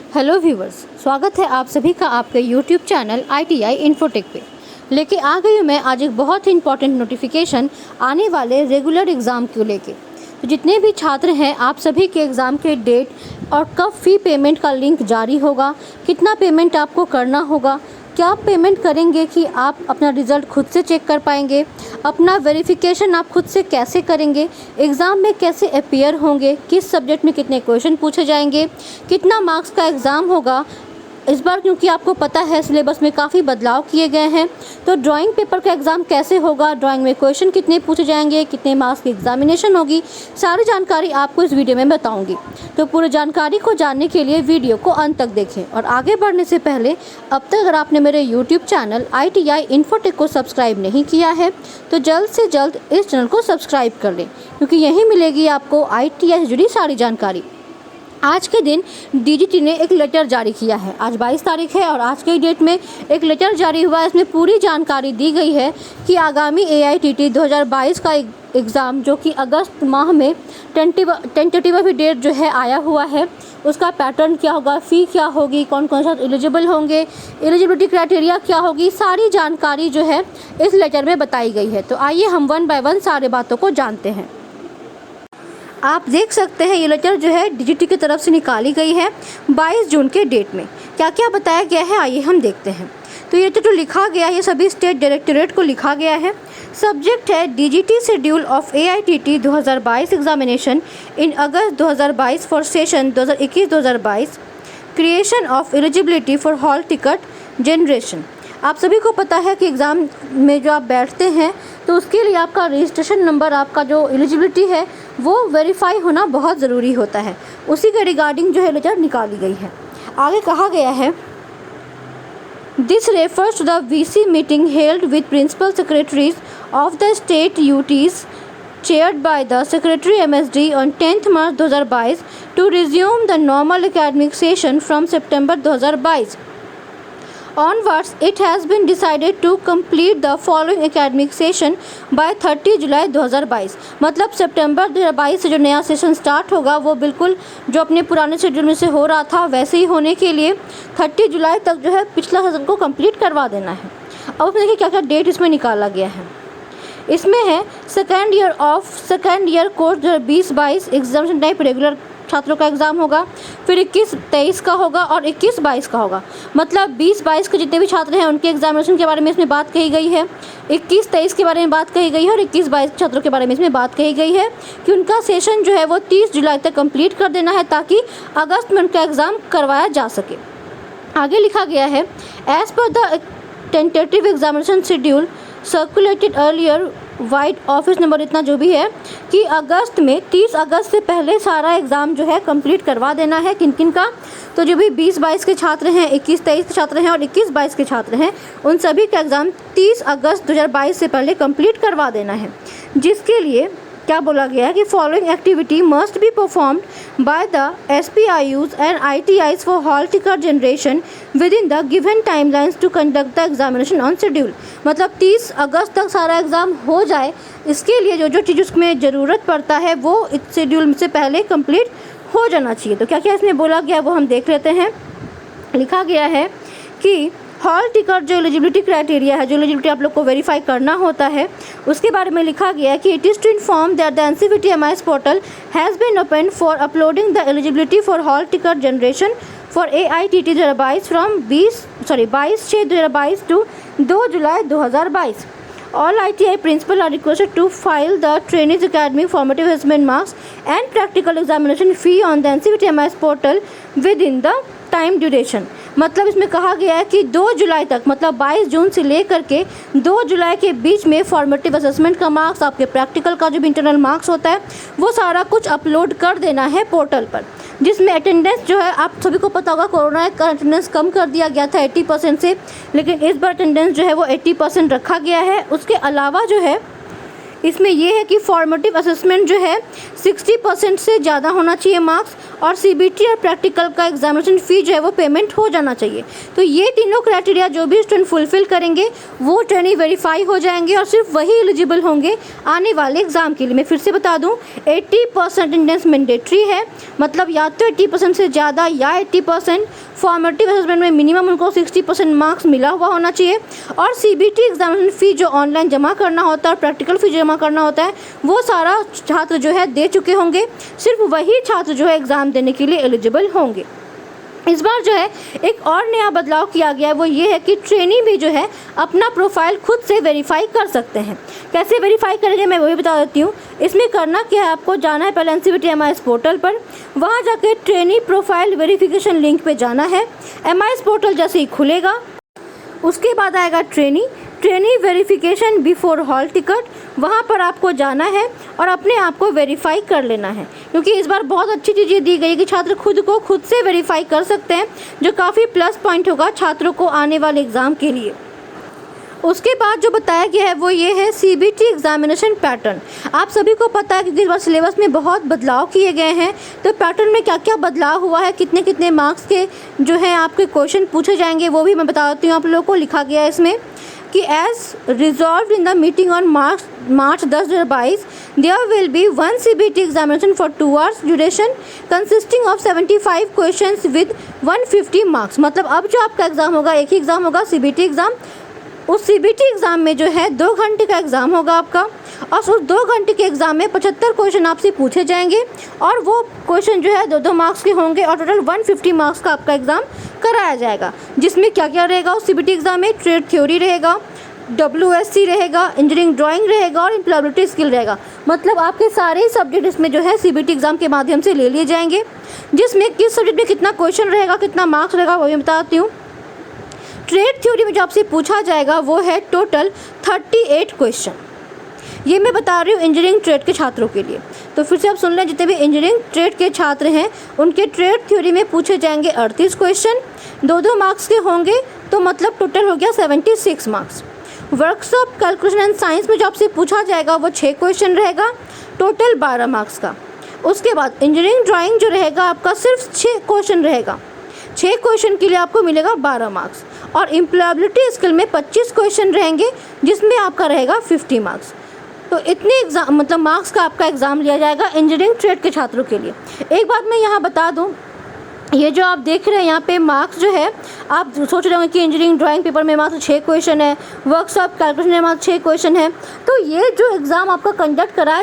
Hello viewers, स्वागत है आप सभी का आपके यूट्यूब चैनल ITI इन्फोटेक पे। लेके आ गई हूँ मैं आज एक बहुत ही इंपॉर्टेंट नोटिफिकेशन आने वाले रेगुलर एग्ज़ाम को लेके। तो जितने भी छात्र हैं आप सभी के एग्ज़ाम के डेट और कब फ़ी पेमेंट का लिंक जारी होगा, कितना पेमेंट आपको करना होगा, क्या आप पेमेंट करेंगे कि आप अपना रिज़ल्ट खुद से चेक कर पाएंगे, अपना वेरिफिकेशन आप खुद से कैसे करेंगे, एग्ज़ाम में कैसे अपीयर होंगे, किस सब्जेक्ट में कितने क्वेश्चन पूछे जाएंगे, कितना मार्क्स का एग्ज़ाम होगा इस बार, क्योंकि आपको पता है सिलेबस में काफ़ी बदलाव किए गए हैं। तो ड्राइंग पेपर का एग्ज़ाम कैसे होगा, ड्राइंग में क्वेश्चन कितने पूछे जाएंगे, कितने मार्क्स की एग्जामिनेशन होगी, सारी जानकारी आपको इस वीडियो में बताऊंगी। तो पूरी जानकारी को जानने के लिए वीडियो को अंत तक देखें। और आगे बढ़ने से पहले अब तक अगर आपने मेरे यूट्यूब चैनल ITI इन्फोटेक को सब्सक्राइब नहीं किया है तो जल्द से जल्द इस चैनल को सब्सक्राइब कर लें, क्योंकि यहीं मिलेगी आपको ITI से जुड़ी सारी जानकारी। आज के दिन DGT ने एक लेटर जारी किया है। आज 22 तारीख है और आज के डेट में एक लेटर जारी हुआ है। इसमें पूरी जानकारी दी गई है कि आगामी AITT 2022 का एग्ज़ाम जो कि अगस्त माह में टेंटेटिव अभी डेट जो है आया हुआ है, उसका पैटर्न क्या होगा, फ़ी क्या होगी, कौन कौन सा एलिजिबल होंगे, एलिजिबिलिटी क्राइटेरिया क्या होगी, सारी जानकारी जो है इस लेटर में बताई गई है। तो आइए हम वन बाय वन सारे बातों को जानते हैं। आप देख सकते हैं ये लेटर जो है DGT की तरफ से निकाली गई है 22 जून के डेट में। क्या क्या बताया गया है आइए हम देखते हैं। तो ये जो लिखा गया है ये सभी स्टेट डायरेक्टरेट को लिखा गया है। सब्जेक्ट है DGT schedule of AITT 2022 examination in August 2022 for session 2021-2022, creation of eligibility for hall ticket generation. आप सभी को पता है कि एग्ज़ाम में जो आप बैठते हैं तो उसके लिए आपका रजिस्ट्रेशन नंबर, आपका जो एलिजिबिलिटी है वो वेरीफाई होना बहुत ज़रूरी होता है। उसी के रिगार्डिंग जो है लेटर निकाली गई है। आगे कहा गया है, this refers to the VC meeting held with principal secretaries of the state UTs chaired by the Secretary MSD on 10th March 2022 to resume the normal academic session from September 2022. Onwards, it has been decided to complete the following academic session by 30 जुलाई 2022। मतलब सितंबर 2022 से जो नया session start होगा वो बिल्कुल जो अपने पुराने शेड्यूल में से हो रहा था वैसे ही होने के लिए 30 जुलाई तक जो है पिछला सेशन को कंप्लीट करवा देना है। अब देखिए क्या क्या डेट इसमें निकाला गया है। इसमें है second year course 2020-22 examination type regular छात्रों का एग्ज़ाम होगा, फिर 21-23 का होगा और 21-22 का होगा। मतलब 20-22 के जितने भी छात्र हैं उनके एग्जामिनेशन के बारे में इसमें बात कही गई है, 21-23 के बारे में बात कही गई है और 21-22 छात्रों के बारे में इसमें बात कही गई है कि उनका सेशन जो है वो 30 जुलाई तक कंप्लीट कर देना है ताकि अगस्त में उनका एग्ज़ाम करवाया जा सके। आगे लिखा गया है, as per the tentative examination schedule circulated earlier wide office number, इतना जो भी है कि अगस्त में 30 अगस्त से पहले सारा एग्ज़ाम जो है कंप्लीट करवा देना है। किन किन का? तो जो भी 20-22 के छात्र हैं, 21-23 के छात्र हैं और 21-22 के छात्र हैं, उन सभी का एग्ज़ाम 30 अगस्त 2022 से पहले कंप्लीट करवा देना है। जिसके लिए क्या बोला गया है कि following activity must be performed by the SPIUs and ITIs for hall ticket generation within the given timelines to conduct the examination on schedule. मतलब 30 अगस्त तक सारा एग्ज़ाम हो जाए, इसके लिए जो जो चीज़ उसमें ज़रूरत पड़ता है वो इस शेड्यूल से पहले कंप्लीट हो जाना चाहिए। तो क्या क्या इसमें बोला गया वो हम देख लेते हैं। लिखा गया है कि हॉल टिकट जो एलिजिबिलिटी क्राइटेरिया है, जो एलिजिबिलिटी आप लोग को वेरीफाई करना होता है, उसके बारे में लिखा गया है कि it is to inform that the NCVT MIS portal has been open for uploading the eligibility for hall ticket generation for AITT 2022 from 22/6/2022 to 2 जुलाई 2022। All ITI principal are requested to file the trainees academic formative assessment marks and practical examination fee on the NCVT MIS portal within the time duration. मतलब इसमें कहा गया है कि 2 जुलाई तक, मतलब 22 जून से लेकर के 2 जुलाई के बीच में फॉर्मेटिव असेसमेंट का मार्क्स, आपके प्रैक्टिकल का जो भी इंटरनल मार्क्स होता है वो सारा कुछ अपलोड कर देना है पोर्टल पर। जिसमें अटेंडेंस जो है आप सभी को पता होगा कोरोना का अटेंडेंस कम कर दिया गया था 80% से, लेकिन इस बार अटेंडेंस जो है वो 80% रखा गया है। उसके अलावा जो है इसमें ये है कि फॉर्मेटिव असेसमेंट जो है 60% से ज़्यादा होना चाहिए मार्क्स, और सीबीटी और प्रैक्टिकल का एग्जामिनेशन फ़ी जो है वो पेमेंट हो जाना चाहिए। तो ये तीनों क्राइटेरिया जो भी स्टूडेंट फुलफ़िल करेंगे वो ट्रेनी वेरीफाई हो जाएंगे और सिर्फ वही एलिजिबल होंगे आने वाले एग्ज़ाम के लिए। मैं फिर से बता दूं, 80% अटेंडेंस मैंडेटरी है, मतलब या तो 80% से ज़्यादा या 80%। फॉर्मेटिव असेसमेंट में मिनिमम उनको 60% मार्क्स मिला हुआ होना चाहिए, और सीबीटी एग्जामिनेशन फ़ी जो ऑनलाइन जमा करना होता है और प्रैक्टिकल फ़ी जमा करना होता है वो सारा छात्र जो है दे चुके होंगे। सिर्फ वही छात्र जो है एग्ज़ाम देने के लिए एलिजिबल होंगे। इस बार जो है एक और नया बदलाव किया गया है, वो ये है कि ट्रेनी भी जो है अपना प्रोफाइल खुद से वेरीफाई कर सकते हैं। कैसे वेरीफाई करेंगे मैं वो भी बता देती हूँ। इसमें करना क्या है, आपको जाना है पहले NCVT-MIS पोर्टल पर, वहाँ जाके ट्रेनी प्रोफाइल वेरिफिकेशन लिंक पे जाना है। MIS पोर्टल जैसे ही खुलेगा उसके बाद आएगा trainee verification before hall ticket, वहाँ पर आपको जाना है और अपने आप को वेरीफाई कर लेना है, क्योंकि इस बार बहुत अच्छी चीज़ ये दी गई कि छात्र खुद को खुद से वेरीफाई कर सकते हैं, जो काफ़ी प्लस पॉइंट होगा छात्रों को आने वाले एग्ज़ाम के लिए। उसके बाद जो बताया गया है वो ये है सीबीटी एग्जामिनेशन पैटर्न। आप सभी को पता है कि इस बार सिलेबस में बहुत बदलाव किए गए हैं, तो पैटर्न में क्या क्या बदलाव हुआ है, कितने कितने मार्क्स के जो है आपके क्वेश्चन पूछे जाएंगे वो भी मैं बता देती हूँ आप लोगों को। लिखा गया है इसमें कि as resolve in the meeting on March 10/2022 there will be 1 CBT examination for 2 hours duration consisting of 75 questions with 150 marks. मतलब अब जो आपका एग्ज़ाम होगा, एक ही एग्ज़ाम होगा सीबीटी एग्ज़ाम। उस सीबीटी एग्ज़ाम में जो है 2 घंटे का एग्ज़ाम होगा आपका, और उस 2 घंटे के एग्ज़ाम में 75 क्वेश्चन आपसे पूछे जाएंगे, और वो क्वेश्चन जो है 2-2 मार्क्स के होंगे, और टोटल 150 मार्क्स का आपका एग्ज़ाम कराया जाएगा। जिसमें क्या क्या रहेगा उस सीबीटी एग्ज़ाम में, ट्रेड थ्योरी रहेगा, WSC रहेगा, इंजीनियरिंग ड्राइंग रहेगा और एम्प्लॉयबिलिटी स्किल रहेगा। मतलब आपके सारे सब्जेक्ट इसमें जो है सीबीटी एग्ज़ाम के माध्यम से ले लिए जाएंगे। जिसमें किस सब्जेक्ट में कितना क्वेश्चन रहेगा, कितना मार्क्स रहेगा वो भी बताती हूँ। ट्रेड थ्योरी में जो आपसे पूछा जाएगा वो है टोटल 38 क्वेश्चन। ये मैं बता रही हूँ इंजीनियरिंग ट्रेड के छात्रों के लिए। तो फिर से आप सुन लें, जितने भी इंजीनियरिंग ट्रेड के छात्र हैं उनके ट्रेड थ्योरी में पूछे जाएंगे 38 क्वेश्चन, 2-2 मार्क्स के होंगे, तो मतलब टोटल हो गया 76 marks. Workshop calculation and science में जो आपसे पूछा जाएगा वो 6 क्वेश्चन रहेगा, टोटल 12 मार्क्स का। उसके बाद इंजीनियरिंग ड्राइंग जो रहेगा आपका सिर्फ 6 क्वेश्चन रहेगा, 6 क्वेश्चन के लिए आपको मिलेगा 12 मार्क्स। और एम्प्लॉयबिलिटी स्किल में 25 क्वेश्चन रहेंगे, जिसमें आपका रहेगा 50 मार्क्स। तो इतने एग्ज़ाम मतलब मार्क्स का आपका एग्ज़ाम लिया जाएगा इंजीनियरिंग ट्रेड के छात्रों के लिए। एक बात मैं यहाँ बता दूँ, ये जो आप देख रहे हैं यहाँ पे मार्क्स जो है, आप सोच रहे होंगे कि इंजीनियरिंग ड्राइंग पेपर में मात्र 6 क्वेश्चन है, वर्कशॉप कैलकुलेशन में मात्र 6 क्वेश्चन है। तो ये जो एग्ज़ाम आपका कंडक्ट कराया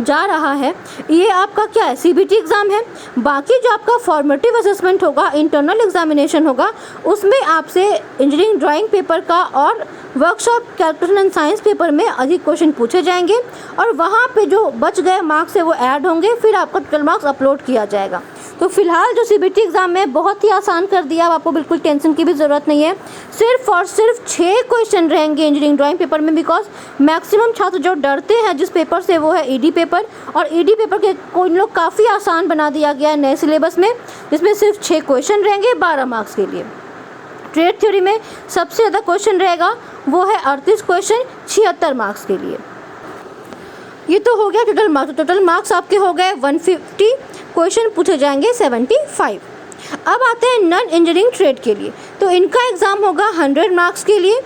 जा रहा है ये आपका क्या है, सीबीटी एग्ज़ाम है। बाकी जो आपका फॉर्मेटिव असेसमेंट होगा, इंटरनल एग्जामिनेशन होगा, उसमें आपसे इंजीनियरिंग ड्राइंग पेपर का और workshop calculation and science paper में अधिक क्वेश्चन पूछे जाएंगे, और वहाँ पे जो बच गए मार्क्स है वो ऐड होंगे, फिर आपका टोटल मार्क्स अपलोड किया जाएगा। तो फिलहाल जो सीबीटी एग्ज़ाम में बहुत ही आसान कर दिया, अब आपको बिल्कुल टेंशन की भी ज़रूरत नहीं है। सिर्फ और सिर्फ 6 क्वेश्चन रहेंगे इंजीनियरिंग ड्राइंग पेपर में, बिकॉज मैक्सिमम छात्र जो डरते हैं जिस पेपर से वो है ईडी पेपर, और ईडी पेपर के कोई लोग काफ़ी आसान बना दिया गया है नए सिलेबस में, जिसमें सिर्फ 6 क्वेश्चन रहेंगे 12 मार्क्स के लिए। ट्रेड थ्योरी में सबसे ज़्यादा क्वेश्चन रहेगा, वो है 38 क्वेश्चन 76 मार्क्स के लिए। ये तो हो गया टोटल मार्क्स। टोटल मार्क्स आपके हो गए 150, क्वेश्चन पूछे जाएंगे 75। अब आते हैं नॉन इंजीनियरिंग ट्रेड के लिए। तो इनका एग्ज़ाम होगा 100 मार्क्स के लिए,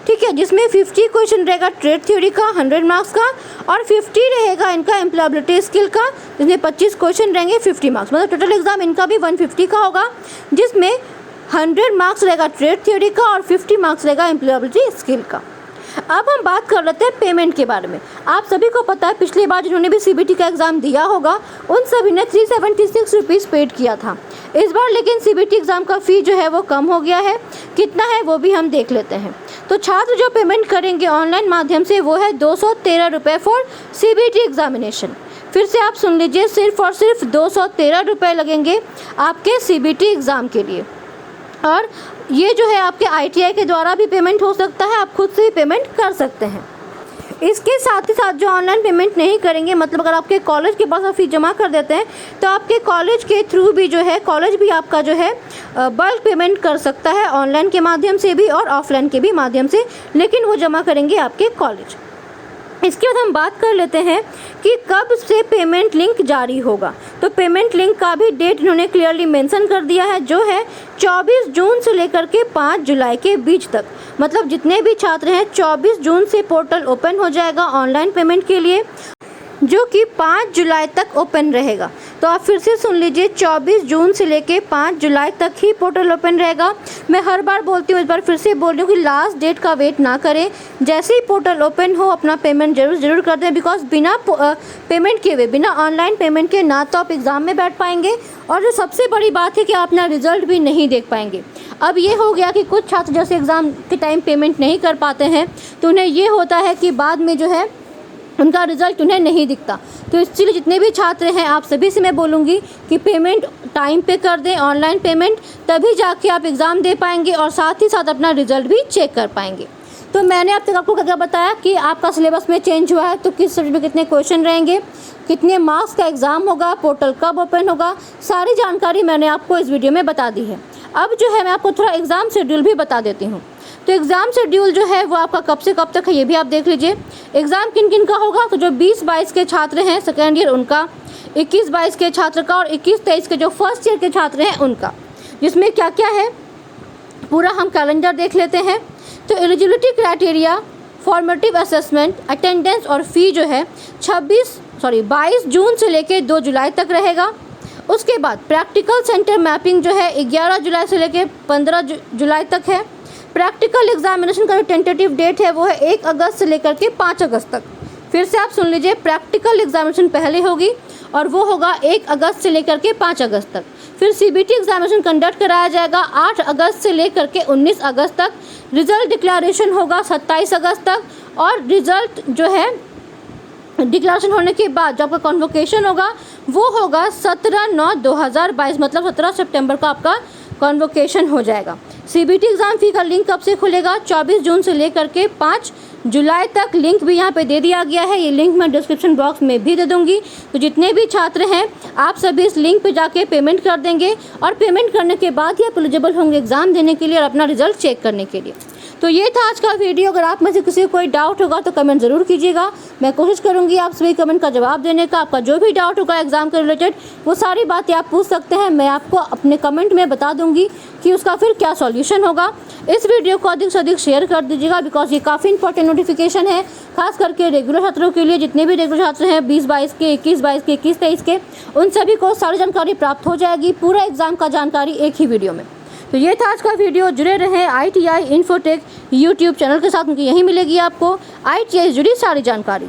ठीक है, जिसमें 50 क्वेश्चन रहेगा ट्रेड थ्योरी का 100 मार्क्स का, और 50 रहेगा इनका एम्प्लॉयबिलिटी स्किल का, जिसमें 25 क्वेश्चन रहेंगे 50 मार्क्स। मतलब टोटल एग्ज़ाम इनका भी 150 का होगा, जिसमें 100 मार्क्स रहेगा ट्रेड थ्योरी का और 50 मार्क्स रहेगा एम्प्लॉयबिलिटी स्किल का। अब हम बात कर लेते हैं पेमेंट के बारे में। आप सभी को पता है पिछली बार जिन्होंने भी सीबीटी का एग्ज़ाम दिया होगा उन सभी ने 376 रुपीज़ पेड किया था। इस बार लेकिन सीबीटी एग्ज़ाम का फ़ी जो है वो कम हो गया है। कितना है वो भी हम देख लेते हैं। तो छात्र जो पेमेंट करेंगे ऑनलाइन माध्यम से वो है 213 रुपये फॉर सीबीटी एग्जामिनेशन। फिर से आप सुन लीजिए, सिर्फ और सिर्फ 213 रुपये लगेंगे आपके सीबीटी एग्ज़ाम के लिए। और ये जो है आपके ITI के द्वारा भी पेमेंट हो सकता है, आप खुद से ही पेमेंट कर सकते हैं। इसके साथ ही साथ जो ऑनलाइन पेमेंट नहीं करेंगे, मतलब अगर आपके कॉलेज के पास फीस जमा कर देते हैं तो आपके कॉलेज के थ्रू भी जो है कॉलेज भी आपका जो है बल्क पेमेंट कर सकता है, ऑनलाइन के माध्यम से भी और ऑफलाइन के भी माध्यम से, लेकिन वो जमा करेंगे आपके कॉलेज। इसके बाद हम बात कर लेते हैं कि कब से पेमेंट लिंक जारी होगा। तो पेमेंट लिंक का भी डेट इन्होंने क्लियरली मेंशन कर दिया है, जो है 24 जून से लेकर के 5 जुलाई के बीच तक। मतलब जितने भी छात्र हैं 24 जून से पोर्टल ओपन हो जाएगा ऑनलाइन पेमेंट के लिए, जो कि 5 जुलाई तक ओपन रहेगा। तो आप फिर से सुन लीजिए, 24 जून से लेके 5 जुलाई तक ही पोर्टल ओपन रहेगा। मैं हर बार बोलती हूँ, इस बार फिर से बोल रही हूँ कि लास्ट डेट का वेट ना करें। जैसे ही पोर्टल ओपन हो अपना पेमेंट जरूर कर दें, बिकॉज बिना पेमेंट किए हुए, बिना ऑनलाइन पेमेंट के ना तो आप एग्ज़ाम में बैठ पाएंगे, और जो सबसे बड़ी बात है कि आप अपना रिजल्ट भी नहीं देख पाएंगे। अब ये हो गया कि कुछ छात्र जैसे एग्ज़ाम के टाइम पेमेंट नहीं कर पाते हैं, तो उन्हें ये होता है कि बाद में जो है उनका रिज़ल्ट उन्हें नहीं दिखता। तो इसलिए जितने भी छात्र हैं आप सभी से मैं बोलूँगी कि पेमेंट टाइम पे कर दें, ऑनलाइन पेमेंट, तभी जाके आप एग्ज़ाम दे पाएंगे और साथ ही साथ अपना रिज़ल्ट भी चेक कर पाएंगे। तो मैंने अब तक आपको क्या बताया कि आपका सिलेबस में चेंज हुआ है, तो किस सब्जेक्ट में कितने क्वेश्चन रहेंगे, कितने मार्क्स का एग्ज़ाम होगा, पोर्टल कब ओपन होगा, सारी जानकारी मैंने आपको इस वीडियो में बता दी है। अब जो है मैं आपको थोड़ा एग्ज़ाम शेड्यूल भी बता देती हूँ। तो एग्ज़ाम शेड्यूल जो है वो आपका कब से कब तक है ये भी आप देख लीजिए। एग्ज़ाम किन किन का होगा, तो जो 20-22 के छात्र हैं सेकेंड ईयर उनका, 21-22 के छात्र का, और 21-23 के जो फर्स्ट ईयर के छात्र हैं उनका। जिसमें क्या क्या है पूरा हम कैलेंडर देख लेते हैं। तो eligibility criteria, formative assessment, attendance और फ़ी जो है 22 जून से लेकर 2 जुलाई तक रहेगा। उसके बाद प्रैक्टिकल सेंटर मैपिंग जो है 11 जुलाई से लेकर 15 जुलाई तक है। प्रैक्टिकल एग्जामिनेशन का जो टेंटेटिव डेट है वो है 1 अगस्त से लेकर के 5 अगस्त तक। फिर से आप सुन लीजिए, प्रैक्टिकल एग्जामिनेशन पहले होगी और वो होगा 1 अगस्त से लेकर के 5 अगस्त तक। फिर सीबीटी एग्जामिनेशन कंडक्ट कराया जाएगा 8 अगस्त से लेकर के 19 अगस्त तक। रिजल्ट डिक्लेरेशन होगा 27 अगस्त तक, और रिजल्ट जो है डिक्लेरेशन होने के बाद जो आपका कॉन्वोकेशन होगा वो होगा 17/9/2022, मतलब 17 सितंबर को आपका कॉन्वोकेशन हो जाएगा। सीबीटी एग्ज़ाम फ़ी का लिंक कब से खुलेगा, 24 जून से लेकर के 5 जुलाई तक। लिंक भी यहाँ पे दे दिया गया है, ये लिंक मैं डिस्क्रिप्शन बॉक्स में भी दे दूँगी। तो जितने भी छात्र हैं आप सभी इस लिंक पे जाके पेमेंट कर देंगे, और पेमेंट करने के बाद ही आप एलिजिबल होंगे एग्ज़ाम देने के लिए और अपना रिजल्ट चेक करने के लिए। तो ये था आज का वीडियो। अगर आप में से किसी को कोई डाउट होगा तो कमेंट ज़रूर कीजिएगा, मैं कोशिश करूँगी आप सभी कमेंट का जवाब देने का। आपका जो भी डाउट होगा एग्ज़ाम के रिलेटेड वो सारी बातें आप पूछ सकते हैं, मैं आपको अपने कमेंट में बता दूँगी कि उसका फिर क्या सॉल्यूशन होगा। इस वीडियो को अधिक से अधिक शेयर कर दीजिएगा, बिकॉज ये काफ़ी इंपॉर्टेंट नोटिफिकेशन है, खास करके रेगुलर छात्रों के लिए। जितने भी रेगुलर छात्र हैं 20-22 के, 21-22 के, 21-23 के, उन सभी को सारी जानकारी प्राप्त हो जाएगी, पूरा एग्ज़ाम का जानकारी एक ही वीडियो में। तो ये था आज का वीडियो। जुड़े रहें ITI इन्फोटेक यूट्यूब चैनल के साथ, क्योंकि यहीं मिलेगी आपको ITI से जुड़ी सारी जानकारी।